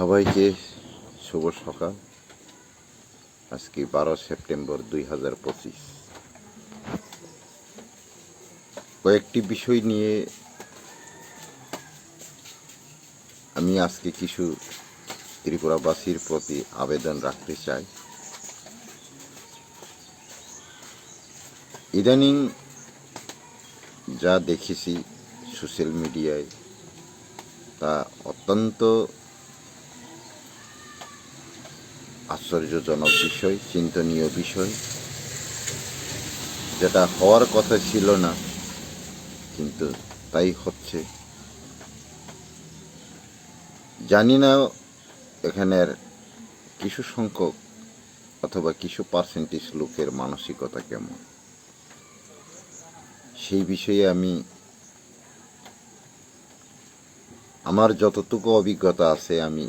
সবাইকে শুভ সকাল। আজকে 12 সেপ্টেম্বর 2025। কয়েকটি বিষয় নিয়ে আমি আজকে কিছু ত্রিপুরাবাসীর প্রতি আবেদন রাখতে চাই। ইদানিং যা দেখেছি সোশ্যাল মিডিয়ায় তা অত্যন্ত আশ্চর্যজনক বিষয়, চিন্তনীয় বিষয়, যেটা হওয়ার কথা ছিল না কিন্তু তাই হচ্ছে। জানি না এখানের কিছু সংখ্যক অথবা কিছু পার্সেন্টেজ লোকের মানসিকতা কেমন, সেই বিষয়ে আমি আমার যতটুকু অভিজ্ঞতা আছে আমি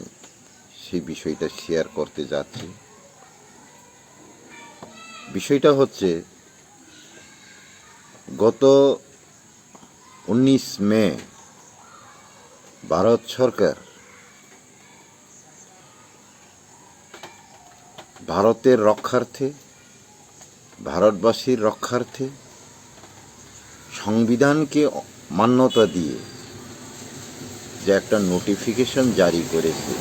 সেই বিষয়টা শেয়ার করতে যাচ্ছি। বিষয়টা হচ্ছে, গত 19 মে ভারত সরকার ভারতের রক্ষার্থে, ভারতবাসীর রক্ষার্থে সংবিধানকে মান্যতা দিয়ে যে একটা নোটিফিকেশন জারি করেছে,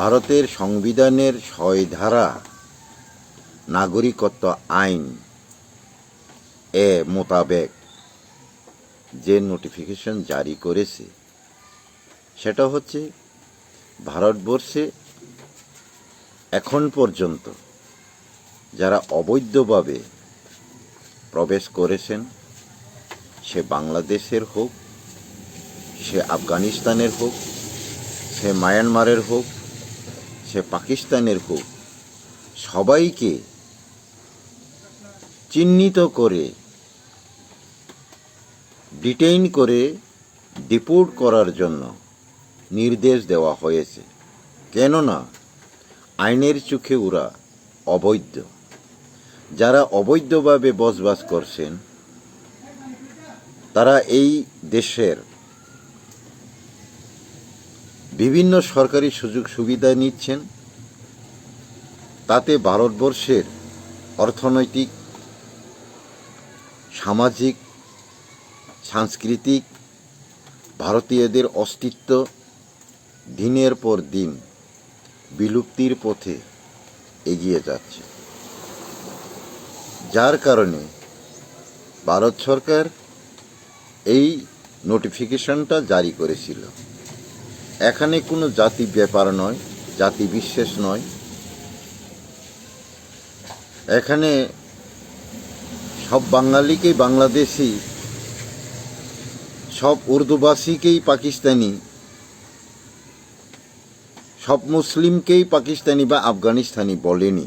ভারতের সংবিধানের 6 ধারা নাগরিকত্ব আইন মোতাবেক যে নোটিফিকেশন জারি করেছে, সেটা হচ্ছে ভারতবর্ষে এখন পর্যন্ত যারা অবৈধভাবে প্রবেশ করেছেন, সে বাংলাদেশের হোক, সে আফগানিস্তানের হোক, সে মায়ানমারের হোক, সে পাকিস্তানের হোক, সবাইকে চিহ্নিত করে ডিটেইন করে ডিপোর্ট করার জন্য নির্দেশ দেওয়া হয়েছে। কেননা আইনের চোখে ওরা অবৈধ। যারা অবৈধভাবে বসবাস করছেন তারা এই দেশের বিভিন্ন সরকারি সুযোগ সুবিধা নিচ্ছেন, তাতে ভারতবর্ষের অর্থনৈতিক, সামাজিক, সাংস্কৃতিক, ভারতীয়দের অস্তিত্ব দিনের পর দিন বিলুপ্তির পথে এগিয়ে যাচ্ছে। যার কারণে ভারত সরকার এই নোটিফিকেশনটা জারি করেছিল। এখানে কোনো জাতি ব্যাপার নয়, জাতি বিশেষ নয়, এখানে সব বাঙালিকেই বাংলাদেশি, সব উর্দুভাষীকেই পাকিস্তানি, সব মুসলিমকেই পাকিস্তানি বা আফগানিস্তানি বলেনি।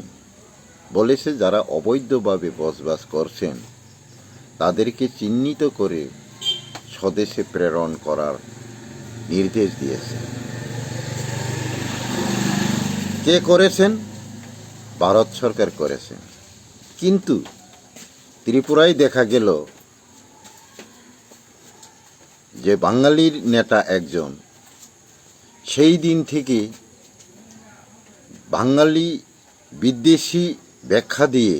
বলেছে যারা অবৈধভাবে বসবাস করছেন তাদেরকে চিহ্নিত করে স্বদেশে প্রেরণ করার নির্দেশ দিয়েছে। কে করেছেন? ভারত সরকার করেছেন। কিন্তু ত্রিপুরায় দেখা গেল যে বাঙালির নেতা একজন সেই দিন থেকে বাঙালি বিদ্বেষী ব্যাখ্যা দিয়ে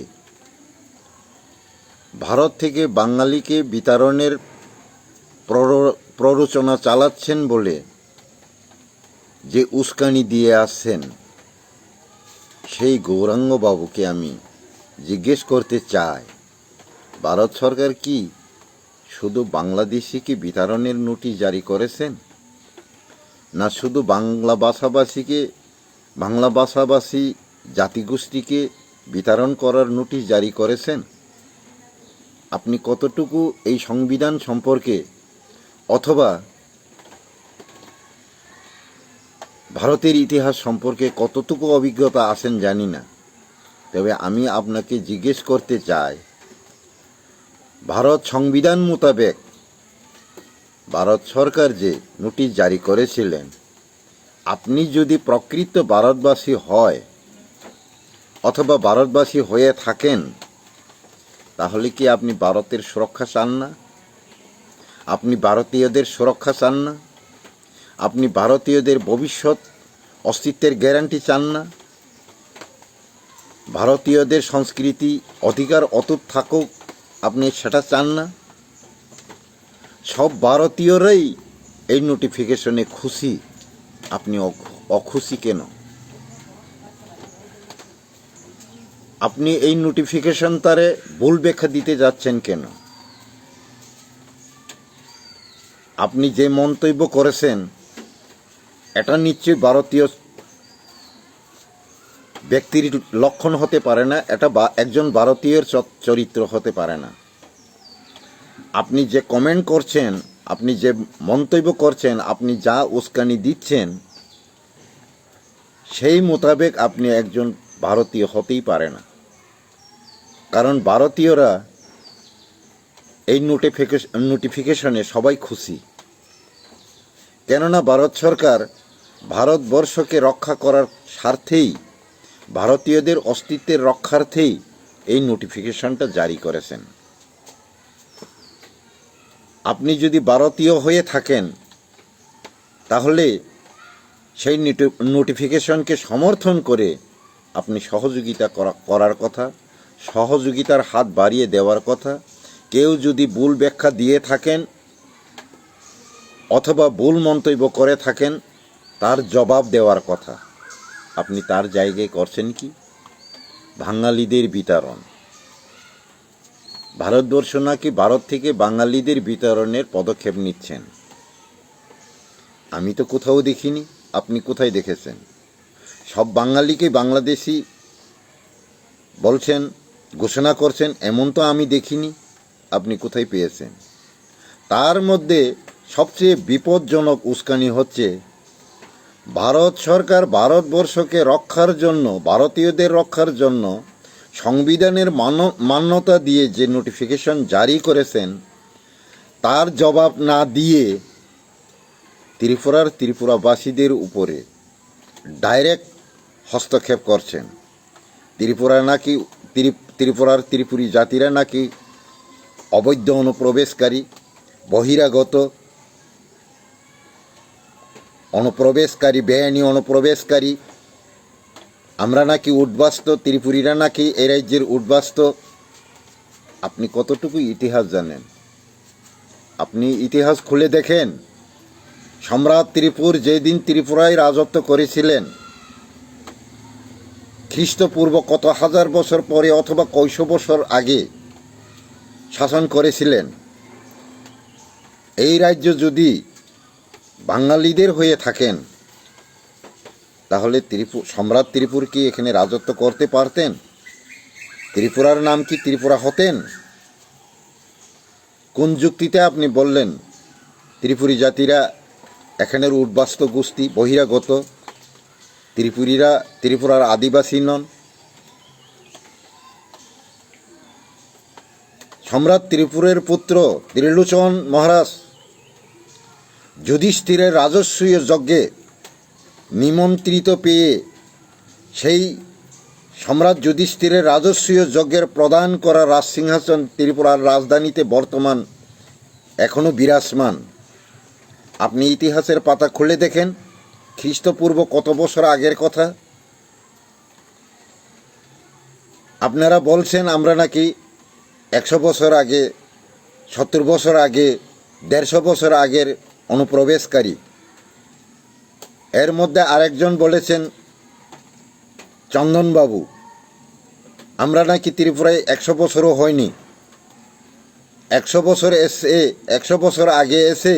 ভারত থেকে বাঙালিকে বিতাড়নের প্ররোচনা চালাচ্ছেন বলে যে উস্কানি দিয়ে আসছেন, সেই গৌরাঙ্গবাবুকে আমি জিজ্ঞেস করতে চাই, ভারত সরকার কি শুধু বাংলাদেশিকে বিতাড়নের নোটিশ জারি করেছেন, না শুধু বাংলা ভাষাভাষী জাতিগোষ্ঠীকে বিতাড়ন করার নোটিশ জারি করেছেন? আপনি কতটুকু এই সংবিধান সম্পর্কে অথবা ভারতের ইতিহাস সম্পর্কে কতটুকু অভিজ্ঞতা আছেন জানি না, তবে আমি আপনাকে জিজ্ঞেস করতে চাই, ভারত সংবিধান মোতাবেক ভারত সরকার যে নোটিশ জারি করেছিলেন, আপনি যদি প্রকৃত ভারতবাসী হয় অথবা ভারতবাসী হয়ে থাকেন, তাহলে কি আপনি ভারতের সুরক্ষা চান না? আপনি ভারতীয়দের সুরক্ষা চান না? আপনি ভারতীয়দের ভবিষ্যৎ অস্তিত্বের গ্যারান্টি চান না? ভারতীয়দের সংস্কৃতি অধিকার অটুট থাকুক, আপনি সেটা চান না? সব ভারতীয়রাই এই নোটিফিকেশনে খুশি, আপনি অখুশি কেন? আপনি এই নোটিফিকেশন তারে ভুল ব্যাখ্যা দিতে যাচ্ছেন কেন? আপনি যে মন্তব্য করেছেন এটা নিশ্চয়ই ভারতীয় ব্যক্তির লক্ষণ হতে পারে না, এটা একজন ভারতীয়ের চরিত্র হতে পারে না। আপনি যে কমেন্ট করছেন, আপনি যে মন্তব্য করছেন, আপনি যা উস্কানি দিচ্ছেন, সেই মোতাবেক আপনি একজন ভারতীয় হতেই পারে না। কারণ ভারতীয়রা এই নোটিফিকেশনে সবাই খুশি, কেননা ভারত সরকার ভারতবর্ষকে রক্ষা করার স্বার্থেই, ভারতীয়দের অস্তিত্বের রক্ষার্থেই এই নোটিফিকেশনটা জারি করেছেন। আপনি যদি ভারতীয় হয়ে থাকেন তাহলে সেই নোটিফিকেশনকে সমর্থন করে আপনি সহযোগিতা করার কথা, সহযোগিতার হাত বাড়িয়ে দেওয়ার কথা। কেউ যদি ভুল ব্যাখ্যা দিয়ে থাকেন অথবা ভুল মন্তব্য করে থাকেন, তার জবাব দেওয়ার কথা। আপনি তার জায়গায় করছেন কি? বাঙালিদের বিতরণ, ভারতবর্ষ নাকি ভারত থেকে বাঙালিদের বিতরণের পদক্ষেপ নিচ্ছেন। আমি তো কোথাও দেখিনি, আপনি কোথায় দেখেছেন? সব বাঙালিকে বাংলাদেশি বলছেন, ঘোষণা করছেন, এমন তো আমি দেখিনি। আপনি কোথায় পেয়েছেন? তার মধ্যে সবচেয়ে বিপজ্জনক উস্কানি হচ্ছে ভারত সরকার ভারতবর্ষকে রক্ষার জন্য, ভারতীয়দের রক্ষার জন্য সংবিধানের মান্যতা দিয়ে যে নোটিফিকেশন জারি করেছেন, তার জবাব না দিয়ে ত্রিপুরাবাসীদের উপরে ডাইরেক্ট হস্তক্ষেপ করছেন। ত্রিপুরী জাতিরা নাকি অবৈধ অনুপ্রবেশকারী, বহিরাগত অনুপ্রবেশকারী, বেআইনি অনুপ্রবেশকারী। আমরা নাকি উদ্বাস্তু, ত্রিপুরীরা নাকি এই রাজ্যের উদ্বাস্তু। আপনি কতটুকু ইতিহাস জানেন? আপনি ইতিহাস খুলে দেখেন। সম্রাট ত্রিপুর যেদিন ত্রিপুরায় রাজত্ব করেছিলেন, খ্রিস্টপূর্ব কত হাজার বছর পরে অথবা কয়শো বছর আগে শাসন করেছিলেন। এই রাজ্য যদি বাঙালিদের হয়ে থাকেন তাহলে সম্রাট ত্রিপুর কি এখানে রাজত্ব করতে পারতেন? ত্রিপুরার নাম কি ত্রিপুরা হতেন? কোন যুক্তিতে আপনি বললেন ত্রিপুরী জাতিরা এখানের উদ্বাস্তু গোষ্ঠী, বহিরাগত? ত্রিপুরীরা ত্রিপুরার আদিবাসী নন? সম্রাট ত্রিপুরের পুত্র ত্রিলোচন মহারাজ যুধিষ্ঠিরের রাজস্বীয় যজ্ঞে নিমন্ত্রিত পেয়ে সেই সম্রাট যুধিষ্ঠিরের রাজস্বীয় যজ্ঞের প্রদান করা রাজসিংহাসন ত্রিপুরার রাজধানীতে বর্তমান এখনও বিরাজমান। আপনি ইতিহাসের পাতা খুলে দেখেন, খ্রিস্টপূর্ব কত বছর আগের কথা। আপনারা বলছেন আমরা নাকি 100 বছর আগে, 70 বছর আগে, 150 বছর আগের অনুপ্রবেশকারী। এর মধ্যে আরেকজন বলেছেন চন্দনবাবু, আমরা নাকি ত্রিপুরায় 100 বছরও হয়নি, 100 বছর আগে এসে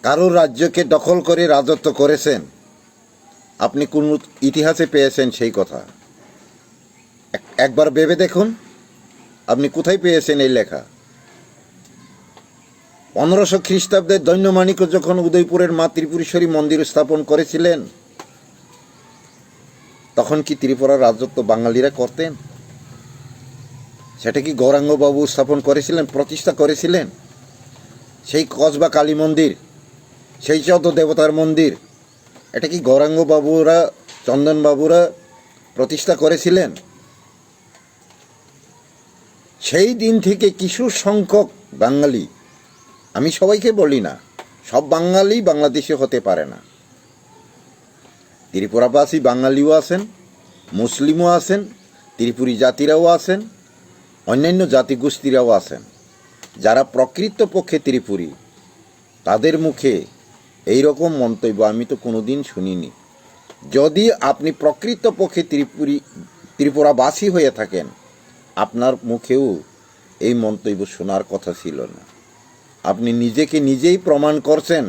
কারোর রাজ্যকে দখল করে রাজত্ব করেছেন। আপনি কোন ইতিহাসে পেয়েছেন সেই কথা? একবার ভেবে দেখুন, আপনি কোথায় পেয়েছেন এই লেখা? 1500 খ্রিস্টাব্দে দৈন্যমাণিক্য যখন উদয়পুরের মা ত্রিপুরেশ্বরী মন্দির স্থাপন করেছিলেন, তখন কি ত্রিপুরার রাজত্ব বাঙালিরা করতেন? সেটা কি গৌরাঙ্গবাবু স্থাপন করেছিলেন, প্রতিষ্ঠা করেছিলেন? সেই কসবা কালী মন্দির, সেই 14 দেবতার মন্দির, এটা কি গৌরাঙ্গবাবুরা, চন্দনবাবুরা প্রতিষ্ঠা করেছিলেন? সেই দিন থেকে কিছু সংখ্যক বাঙালি, আমি সবাইকে বলি না, সব বাঙালি বাংলাদেশে হতে পারে না। ত্রিপুরাবাসী বাঙালিও আছেন, মুসলিমও আছেন, ত্রিপুরী জাতিরাও আছেন, অন্যান্য জাতিগোষ্ঠীরাও আছেন। যারা প্রকৃতপক্ষে ত্রিপুরী, তাদের মুখে এই রকম মন্তব্য আমি তো কোনোদিন শুনিনি। যদি আপনি প্রকৃতপক্ষে ত্রিপুরাবাসী হয়ে থাকেন, আপনার মুখেও এই মন্তব্য শোনার কথা ছিল না। আপনি নিজেকে নিজেই প্রমাণ করছেন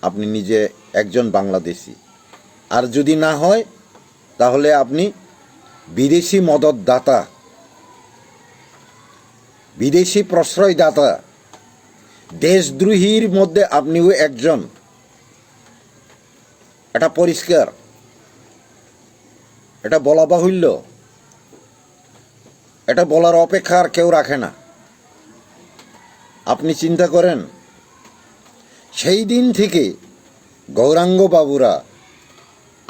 আপনি নিজে একজন বাংলাদেশি। আর যদি না হয় তাহলে আপনি বিদেশি মদতদাতা, বিদেশি প্রশ্রয়দাতা, দেশদ্রোহীর মধ্যে আপনিও একজন। এটা পরিষ্কার, এটা বলা বাহুল্য, এটা বলার অপেক্ষা আর কেউ রাখে না। আপনি চিন্তা করেন, সেই দিন থেকে গৌরাঙ্গ বাবুরা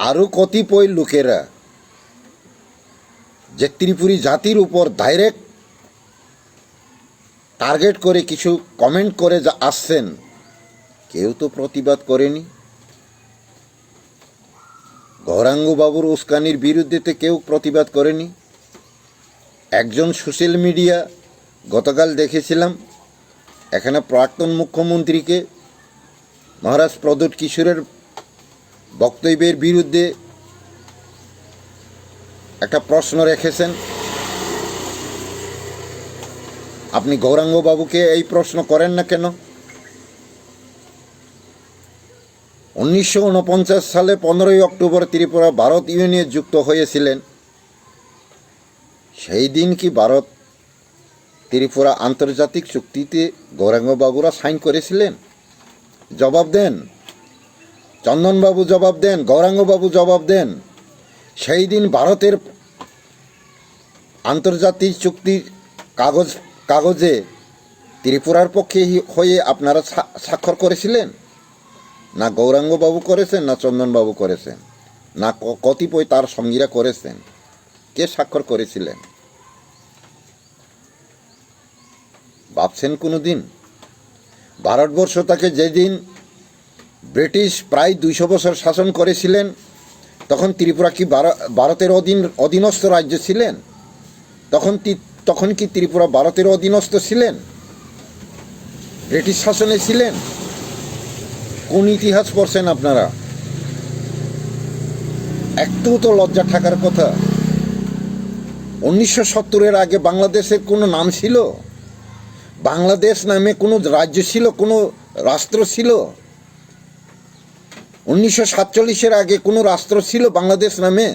আরও কতিপয় লোকেরা যে ত্রিপুরী জাতির উপর ডাইরেক্ট টার্গেট করে কিছু কমেন্ট করে যা আসছেন, কেউ তো প্রতিবাদ করেনি। গৌরাঙ্গ বাবুর উস্কানির বিরুদ্ধে কেউ প্রতিবাদ করেনি। একজন সোশ্যাল মিডিয়া, গতকাল দেখেছিলাম এখানে প্রাক্তন মুখ্যমন্ত্রীকে মহারাজ প্রদ্যোৎ কিশোরের বক্তব্যের বিরুদ্ধে একটা প্রশ্ন রেখেছেন। আপনি গৌরাঙ্গ বাবুকে এই প্রশ্ন করেন না কেন? 1949 সালে 15ই অক্টোবর ত্রিপুরা ভারত ইউনিয়নে যুক্ত হয়েছিলেন। সেই দিন কি ভারত ত্রিপুরা আন্তর্জাতিক চুক্তিতে গৌরাঙ্গ বাবুরা সাইন করেছিলেন? জবাব দেন, চন্দনবাবু জবাব দেন, গৌরাঙ্গবাবু জবাব দেন। সেই দিন ভারতের আন্তর্জাতিক চুক্তির কাগজে ত্রিপুরার পক্ষে হয়ে আপনারা স্বাক্ষর করেছিলেন? না গৌরাঙ্গবাবু করেছেন, না চন্দনবাবু করেছেন, না কতিপয় তার সঙ্গীরা করেছেন। কে স্বাক্ষর করেছিলেন ভাবছেন কোনো দিন? ভারতবর্ষ তাকে যেদিন ব্রিটিশ প্রায় 200 বছর শাসন করেছিলেন, তখন ত্রিপুরা কি ভারতের অধীনস্থ রাজ্য ছিলেন? তখন কি ত্রিপুরা ভারতের অধীনস্থ ছিলেন? ব্রিটিশ শাসনে ছিলেন? কোন ইতিহাস পড়ছেন আপনারা? একটু তো লজ্জা থাকার কথা। 1970-এর আগে বাংলাদেশের কোনো নাম ছিল? বাংলাদেশ নামে কোনো রাজ্য ছিল, কোনো রাষ্ট্র ছিল? 1947-এর আগে কোনো রাষ্ট্র ছিল বাংলাদেশ নামে?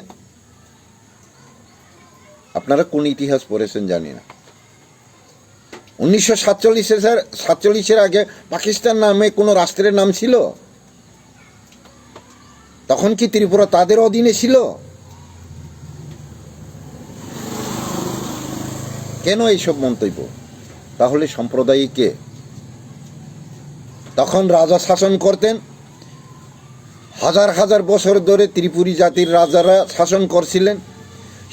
আপনারা কোন ইতিহাস পড়েছেন জানি না। 1947-এর আগে পাকিস্তান নামে কোনো রাষ্ট্রের নাম ছিল? তখন কি ত্রিপুরা তাদের অধীনে ছিল? কেন এইসব মন্তব্য? তাহলে সম্প্রদায়িক কে? তখন রাজা শাসন করতেন, হাজার হাজার বছর ধরে ত্রিপুরী জাতির রাজারা শাসন করছিলেন।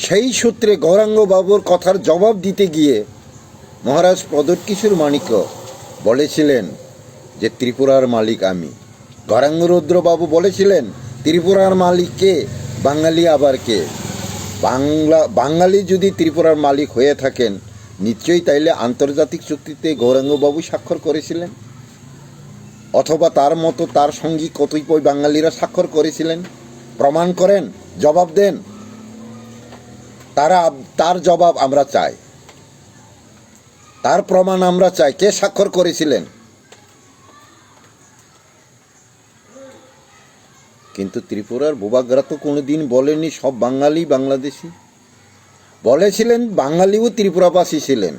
সেই সূত্রে গৌরাঙ্গ বাবুর কথার জবাব দিতে গিয়ে মহারাজ প্রদ্যোৎ কিশোর মাণিক্য বলেছিলেন যে ত্রিপুরার মালিক আমি। গৌরাঙ্গ রুদ্রবাবু বলেছিলেন ত্রিপুরার মালিক কে, বাঙালি আবার কে? বাঙালি যদি ত্রিপুরার মালিক হয়ে থাকেন, নিশ্চয়ই তাইলে আন্তর্জাতিক চুক্তিতে গৌরাঙ্গবাবু স্বাক্ষর করেছিলেন, অথবা তার মতো তার সঙ্গী কতিপয় বাঙালিরা স্বাক্ষর করেছিলেন। প্রমাণ করেন, জবাব দেন। তার জবাব আমরা চাই, তার প্রমাণ আমরা চাই। কে স্বাক্ষর করেছিলেন? কিন্তু ত্রিপুরার বোবাগরা তো কোনোদিন বলেনি সব বাঙালি বাংলাদেশি। বলেছিলেন বাঙালিও ত্রিপুরাবাসী ছিলেন।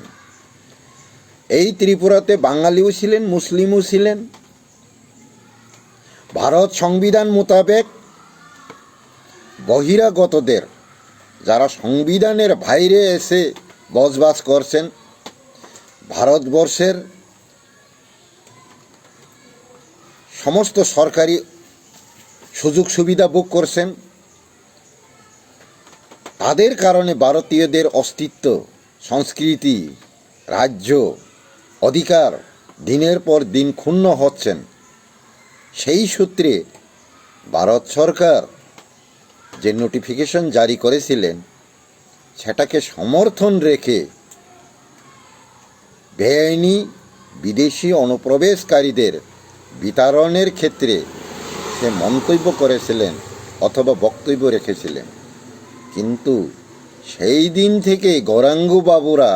এই ত্রিপুরাতে বাঙালিও ছিলেন, মুসলিমও ছিলেন। ভারত সংবিধান মোতাবেক বহিরাগতদের, যারা সংবিধানের বাইরে এসে বসবাস করছেন, ভারতবর্ষের সমস্ত সরকারি সুযোগ সুবিধা ভোগ করছেন, তাদের কারণে ভারতীয়দের অস্তিত্ব, সংস্কৃতি, রাজ্য, অধিকার দিনের পর দিন ক্ষুণ্ণ হচ্ছেন। সেই সূত্রে ভারত সরকার যে নোটিফিকেশন জারি করেছিলেন সেটাকে সমর্থন রেখে বেআইনি বিদেশি অনুপ্রবেশকারীদের বিতরণের ক্ষেত্রে সে মন্তব্য করেছিলেন অথবা বক্তব্য রেখেছিলেন। কিন্তু সেই দিন থেকে গৌরাঙ্গ বাবুরা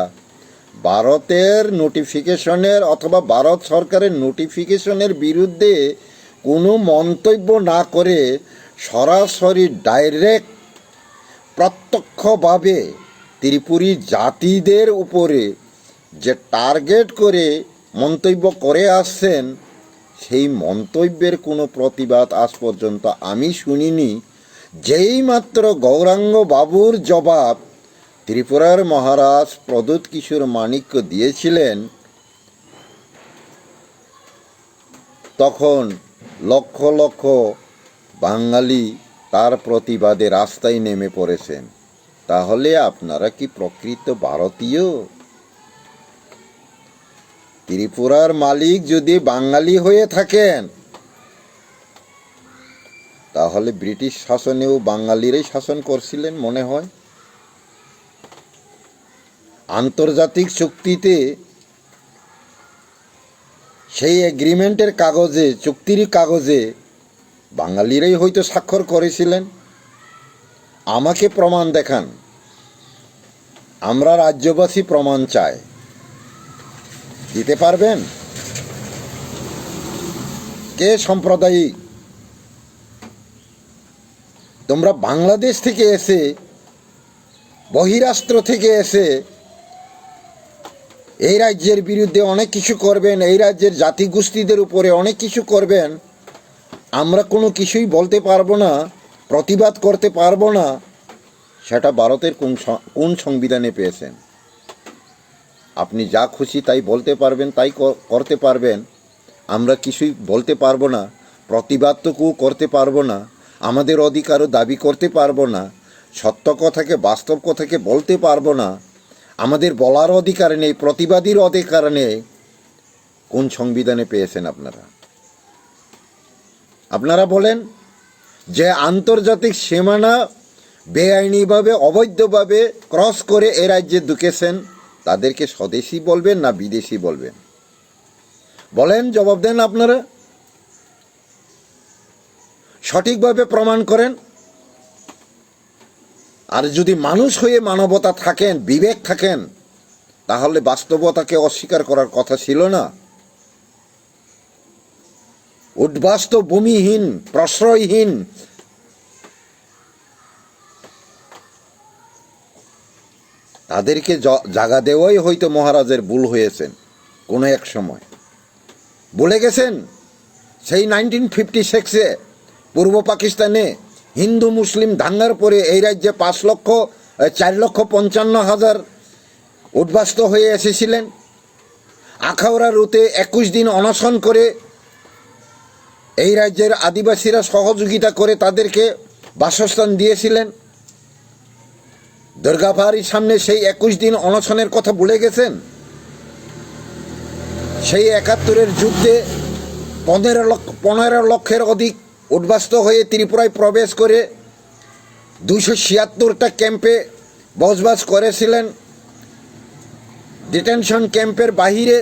ভারতের নোটিফিকেশনের অথবা ভারত সরকারের নোটিফিকেশনের বিরুদ্ধে কোনো মন্তব্য না করে সরাসরি ডাইরেক্ট প্রত্যক্ষভাবে ত্রিপুরী জাতিদের উপরে যে টার্গেট করে মন্তব্য করে আসছেন, সেই মন্তব্যের কোনো প্রতিবাদ আজ পর্যন্ত আমি শুনিনি। যেই মাত্র গৌরাঙ্গ বাবুর জবাব ত্রিপুরার মহারাজ প্রদ্যুৎ কিশোর মাণিক্য দিয়েছিলেন, তখন লক্ষ লক্ষ বাঙালি তার প্রতিবাদে রাস্তায় নেমে পড়েছেন। তাহলে আপনারা কি প্রকৃত ভারতীয়? ত্রিপুরার মালিক যদি বাঙালি হয়ে থাকেন, তাহলে ব্রিটিশ শাসনেও বাঙালিরাই শাসন করছিলেন মনে হয়। আন্তর্জাতিক চুক্তিতে সেই এগ্রিমেন্টের কাগজে, চুক্তির কাগজে বাঙালিরাই হয়তো স্বাক্ষর করেছিলেন। আমাকে প্রমাণ দেখান, আমরা রাজ্যবাসী প্রমাণ চাই। দিতে পারবেন? কে সাম্প্রদায়িক? তোমরা বাংলাদেশ থেকে এসে, বহিরাষ্ট্র থেকে এসে এই রাজ্যের বিরুদ্ধে অনেক কিছু করবেন, এই রাজ্যের জাতিগোষ্ঠীদের উপরে অনেক কিছু করবেন, আমরা কোনো কিছুই বলতে পারবো না, প্রতিবাদ করতে পারবো না। সেটা ভারতের কোন সংবিধানে পেয়েছেন? আপনি যা খুশি তাই বলতে পারবেন, তাই করতে পারবেন, আমরা কিছুই বলতে পারবো না, প্রতিবাদটুকু করতে পারবো না, আমাদের অধিকারও দাবি করতে পারবো না, সত্য কথাকে বাস্তব কথাকে বলতে পারবো না, আমাদের বলার অধিকার নেই, প্রতিবাদীর অধিকার নেই। কোন সংবিধানে পেয়েছেন আপনারা? আপনারা বলেন যে আন্তর্জাতিক সীমানা বেআইনিভাবে, অবৈধভাবে ক্রস করে এ রাজ্যে ঢুকেছেন, তাদেরকে স্বদেশী বলবেন না বিদেশি বলবেন? বলেন, জবাব দেন আপনারা, সঠিকভাবে প্রমাণ করেন। আর যদি মানুষ হয়ে মানবতা থাকেন, বিবেক থাকেন, তাহলে বাস্তবতাকে অস্বীকার করার কথা ছিল না। উদ্বাস্তু, ভূমিহীন, প্রশ্রয়হীন তাদেরকে জায়গা দেওয়াই হয়তো মহারাজের ভুল হয়েছেন কোনো এক সময়। বলে গেছেন সেই 1956-এ পূর্ব পাকিস্তানে হিন্দু মুসলিম দাঙ্গার পরে এই রাজ্যে 4,55,000 উদ্বাস্ত হয়ে এসেছিলেন। আখাউড়া রুতে 21 দিন অনশন করে এই রাজ্যের আদিবাসীরা সহযোগিতা করে তাদেরকে বাসস্থান দিয়েছিলেন। দুর্গাবাড়ির সামনে সেই 21 দিন অনশনের কথা ভুলে গেছেন? সেই 71-এর যুদ্ধে 15 লক্ষের অধিক উদ্বাস্ত হয়ে ত্রিপুরায় প্রবেশ করে 276টা ক্যাম্পে বসবাস করেছিলেন। ডিটেনশন ক্যাম্পের বাহিরে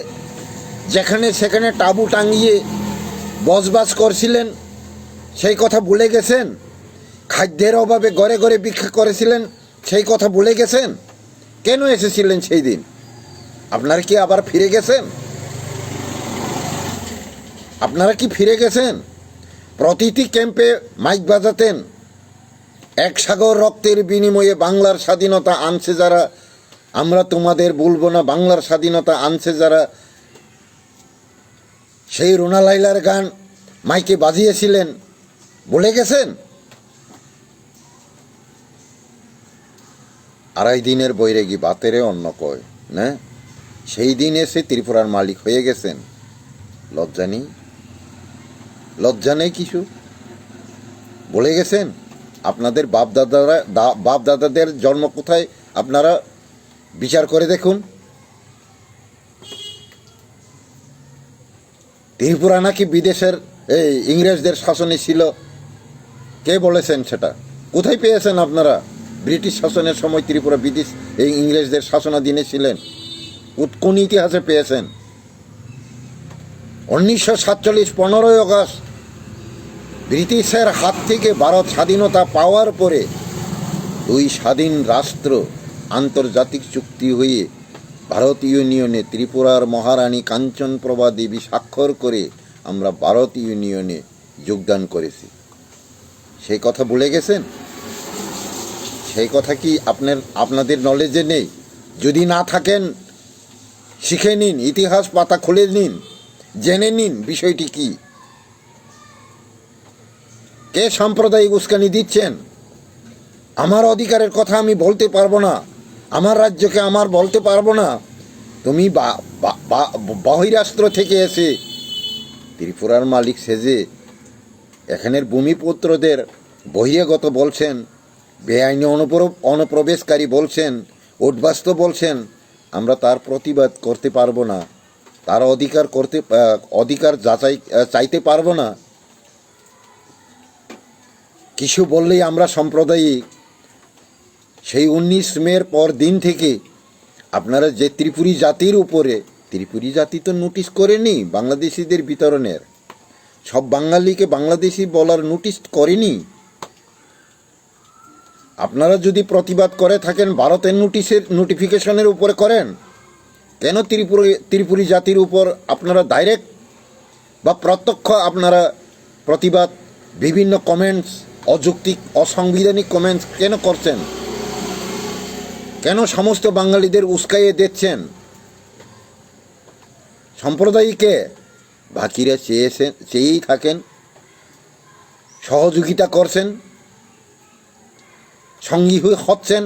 যেখানে সেখানে তাঁবু টাঙিয়ে বসবাস করছিলেন, সেই কথা ভুলে গেছেন? খাদ্যের অভাবে ঘরে ঘরে ভিক্ষা করেছিলেন, সেই কথা ভুলে গেছেন? কেন এসেছিলেন সেই দিন? আপনারা কি আবার ফিরে গেছেন? আপনারা কি ফিরে গেছেন? প্রতিটি ক্যাম্পে মাইক বাজাতেন, এক সাগর রক্তের বিনিময়ে বাংলার স্বাধীনতা আনছে যারা, আমরা তোমাদের বলবো না, বাংলার স্বাধীনতা আনছে যারা। সেই রুনা লাইলার গান মাইকে বাজিয়েছিলেন, ভুলে গেছেন? 2.5 দিনের বৈরাগী বাতেরে অন্ন কয় না, সেই দিন এসে ত্রিপুরার মালিক হয়ে গেছেন। লজ্জা নেই? লজ্জা নেই কিছু? বলে গেছেন আপনাদের বাপ দাদাদের জন্ম কোথায়, আপনারা বিচার করে দেখুন। ত্রিপুরা নাকি বিদেশের এই ইংরেজদের শাসনে ছিল? কে বলেছেন সেটা? কোথায় পেয়েছেন আপনারা? ব্রিটিশ শাসনের সময় ত্রিপুরা ব্রিটিশ এই ইংরেজদের শাসনাধীনে ছিলেন? কোন ইতিহাসে পেয়েছেন? 1947 15ই আগস্ট ব্রিটিশের হাত থেকে ভারত স্বাধীনতা পাওয়ার পরে দুই স্বাধীন রাষ্ট্র আন্তর্জাতিক চুক্তি হয়ে ভারত ইউনিয়নে ত্রিপুরার মহারানী কাঞ্চনপ্রভা দেবী স্বাক্ষর করে আমরা ভারত ইউনিয়নে যোগদান করেছি। সেই কথা ভুলে গেছেন? সেই কথা কি আপনাদের নলেজে নেই? যদি না থাকেন শিখে নিন, ইতিহাস পাতা খুলে নিন, জেনে নিন বিষয়টি কি। কে সাম্প্রদায়িক উস্কানি দিচ্ছেন? আমার অধিকারের কথা আমি বলতে পারবো না, আমার রাজ্যকে আমার বলতে পারবো না। তুমি বহিরাস্ত্র থেকে এসে ত্রিপুরার মালিক সেজে এখানের ভূমিপুত্রদের বহিরাগত বলছেন, বেআইনি অনুপ্রবেশকারী বলছেন, উদ্বাস্তু বলছেন। আমরা তার প্রতিবাদ করতে পারবো না, তার অধিকার চাইতে পারবো না। কিছু বললেই আমরা সাম্প্রদায়িক। সেই 19 মের পর দিন থেকে আপনারা যে ত্রিপুরী জাতির উপরে, ত্রিপুরী জাতি তো নোটিশ করেনি বাংলাদেশিদের বিতরণের, সব বাঙালিকে বাংলাদেশি বলার নোটিশ করেনি। আপনারা যদি প্রতিবাদ করে থাকেন ভারতের নোটিফিকেশনের উপরে করেন, কেন ত্রিপুরী জাতির উপর আপনারা ডাইরেক্ট বা প্রত্যক্ষ আপনারা প্রতিবাদ, বিভিন্ন কমেন্টস, অযৌক্তিক অসাংবিধানিক কমেন্টস কেন করছেন? কেন সমস্ত বাঙালিদের উস্কাইয়ে দিচ্ছেন? সম্প্রদায়কে বাকিরা চেয়েই থাকেন, সহযোগিতা করছেন, সঙ্গী হয়ে হচ্ছেন।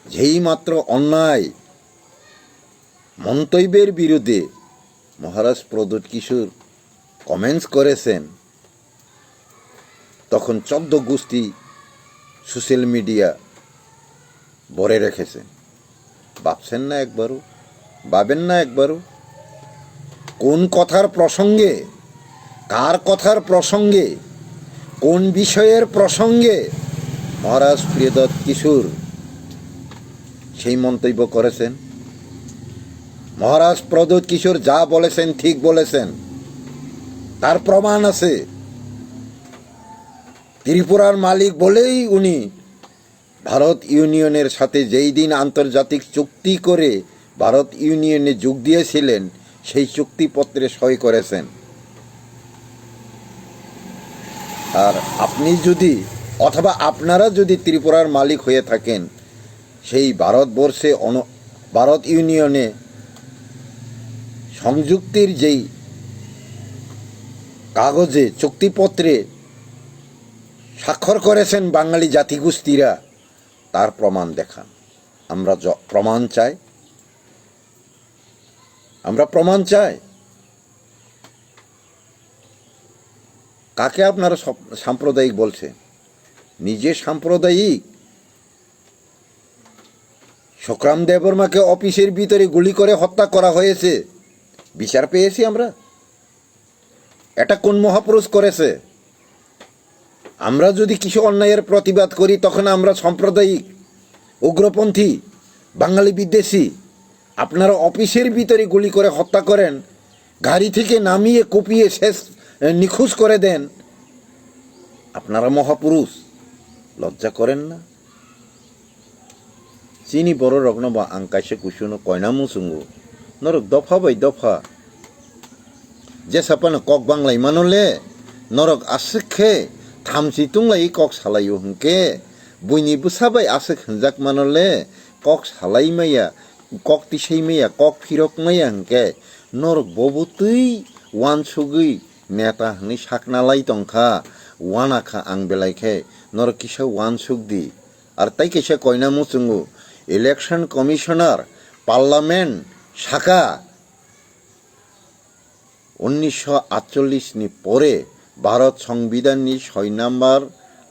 যেই মাত্র অন্যায় মন্তব্যের বিরুদ্ধে মহারাজ প্রদ্যোৎ কিশোর কমেন্টস করেছেন, তখন 14 গোষ্ঠী সোশ্যাল মিডিয়া ভরে রেখেছেন। ভাবছেন না একবারও? ভাবেন না একবারও? কোন কথার প্রসঙ্গে, কার কথার প্রসঙ্গে, কোন বিষয়ের প্রসঙ্গে মহারাজ প্রিয়দত্ত কিশোর সেই মন্তব্য করেছেন? মহারাজ প্রদ্যোৎ কিশোর যা বলেছেন ঠিক বলেছেন, তার প্রমাণ আছে। ত্রিপুরার মালিক বলেই উনি ভারত ইউনিয়নের সাথে যেই দিন আন্তর্জাতিক চুক্তি করে ভারত ইউনিয়নে যোগ দিয়েছিলেন, সেই চুক্তিপত্রে সই করেছেন। আর আপনি যদি, অথবা আপনারা যদি ত্রিপুরার মালিক হয়ে থাকেন, সেই ভারতবর্ষে ভারত ইউনিয়নে সংযুক্তির যেই কাগজে চুক্তিপত্রে স্বাক্ষর করেছেন বাঙালি জাতিগোষ্ঠীরা, তার প্রমাণ দেখান। আমরা প্রমাণ চাই, আমরা প্রমাণ চাই। কাকে আপনারা সাম্প্রদায়িক বলছেন? নিজে সাম্প্রদায়িক। সংগ্রাম দেববর্মাকে অফিসের ভিতরে গুলি করে হত্যা করা হয়েছে, বিচার পেয়েছি আমরা। এটা কোন মহাপুরুষ করেছে? আমরা যদি কিছু অন্যায়ের প্রতিবাদ করি তখন আমরা সাম্প্রদায়িক, উগ্রপন্থী, বাঙালি বিদ্বেষী। আপনারা অফিসের ভিতরে গুলি করে হত্যা করেন, গাড়ি থেকে নামিয়ে কুপিয়ে নিখোঁজ করে দেন, আপনারা মহাপুরুষ। লজ্জা করেন না? চিনি বড় রগ্ন বা আংকাইসে কুসুনো কয়না মুসুঙ্গু নরক দফা বাই দফা যে সাপানো কক বাংলাই মানলে নরক আসে থামসি তুংলাই কক সালাইও হংকে বইনি বুসাবাই আসে হনজাক মানলে কক সালাই মাইয়া কক তিসাই মাইয়া কক ফিরক মাইয়া হংকে নরক ববুতুই ওয়ান সুগৈ নেতা হনি সাকনালাই তংখা ওয়ান আখা আং বেলাইखे নরক কিসা ওয়ান সুগদি আর তাই কিসা কয়না মুসুঙ্গু ইলেকশন কমিশনার পার্লামেন্ট শাখা 1948 পরে ভারত সংবিধাननि 6 নম্বর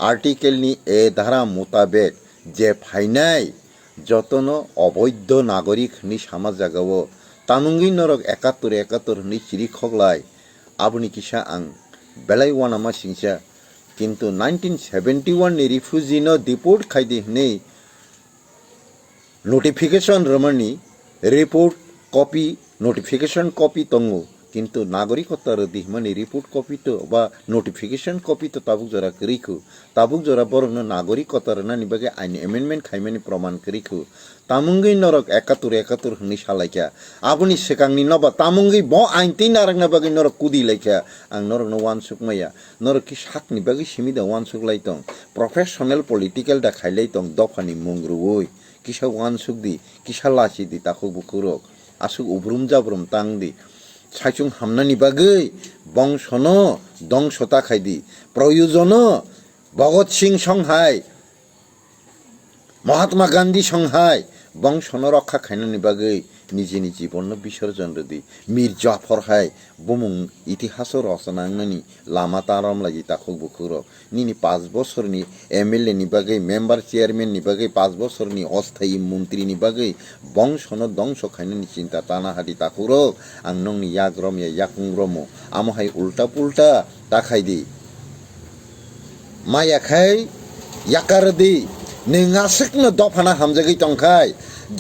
আর্টিকেলनि এ ধারা মোতাবেক যে ফাইনাই যতন অবৈধ নাগরিক হনি সামাজ জাগাও তানুঙ্গি নরক 71 হনি চিরি খগলাই abuni kisa ang belai wana ma singsa কিন্তু 1971 ni refugee no deport khaidi nei notification ramani report copy notification copy tongo কিন্তু নাগরিকতার দিহমানি রিপোর্ট কপি তো বা নোটিফিকেশন কপি তো তাবুক জরা করিখু তাবুক জরা বরং নাগরিকতার না নিবাগে আইন এমেন্ডমেন্ট খাইমানি প্রমাণ করিখু তামুঙ্গি নরক 71 হনি সালাইকা আবুনি সেকাংনি নবা তামুঙ্গি ব আইন তিন নারক না বাগে নরক কুদি লাইকা আং নরক ন ওয়ান সুকমায়া নরক কি সাকনি বাগে সিমিদা ওয়ান সুক লাইতং প্রফেশনাল পলিটিক্যাল দা খাইলাইতং দফানি মুংরুই কিসা ওয়ান সুক দি কিসা লাসি দি তাকু বুকুরক আসুক উবরুম জাবরুম তাং দি সাইচুং হামনানি বাগৈ বংশন দংশতা খাইদি প্রয়োজন ভগৎ সিং সংহাই মহাত্মা গান্ধী সংহাই বংশন রক্ষা খাইনানি বাগৈ নিজেনি জীবন বিসর্জন দি মীর জাফর হাই বমুং ইতিহাস রচনাংনানি লামা তারাম লাগি তাকু বুকুর নিনি 5 বছরনি এমএলএ নি বাগৈ মেম্বার চেয়ারম্যান নি বাগৈ 5 বছরনি অস্থায়ী মন্ত্রী নি বাগৈ বংশন দংশ খাইনানি চিন্তা তানাহাদি তাকুর আং নংনি ইয়াগ্রম ইয়াকুংগ্রম আমহাই উল্টা পুল্টা তাখাইদি মায়া খাই ইয়াকার দি নেঙাসিকনো দফানা হামজাগৈ তংখাই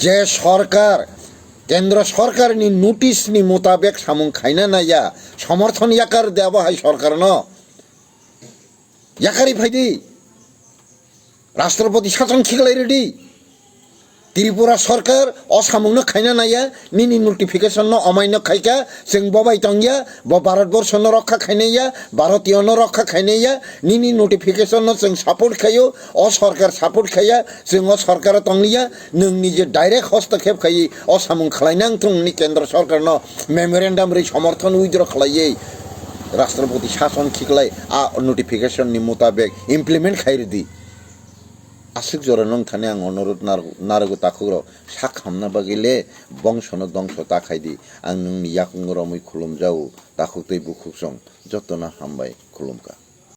যে সরকার কেন্দ্র সরকারনি নোটিশনি মোতাবেক সামুং খাইনা নাইয়া সমর্থন ইয়াকার দেওয়া হয় সরকার ন ইয়াকারি ফাইদি রাষ্ট্রপতি শাসন খিগলাই রেডি ত্রিপুরা সরকার অসামুংনো খাইনা নাইয়া নিনি নোটিফিকেশন অমান্য খাইকা जों ববাই তংয়া ব ভারতবর্ষ ন রক্ষা খাইনাইয়া ভারতীয় ন রক্ষা খাইনাইয়া নিনি নোটিফিকেশন जों সাপোর্ট খাইও অ সরকার সাপোর্ট খাইয়া जों অ সরকার তংলিয়া নोंनि যে ডাইরেক্ট হস্তক্ষেপ খাই অসামুং খালাইনাং থংনি কেন্দ্র সরকার ন মেমোরেন্ডাম রে সমর্থন উইথড্র খালাইয়ে রাষ্ট্রপতি শাসন খিগলাই আ নোটিফিকেশন নি মোতাবেক ইমপ্লিমেন্ট খাইরদি আসুক জরা নং থানে আং অনুরোধ নারগো তাকুর সাক হামনা বাগিলে বংশন দংশ তাখাইদি আং নोंनि ইয়াকুং রমই খুলুম যাও তাকুতৈ বুকুসং যতনা হামবাই খুলুমকা।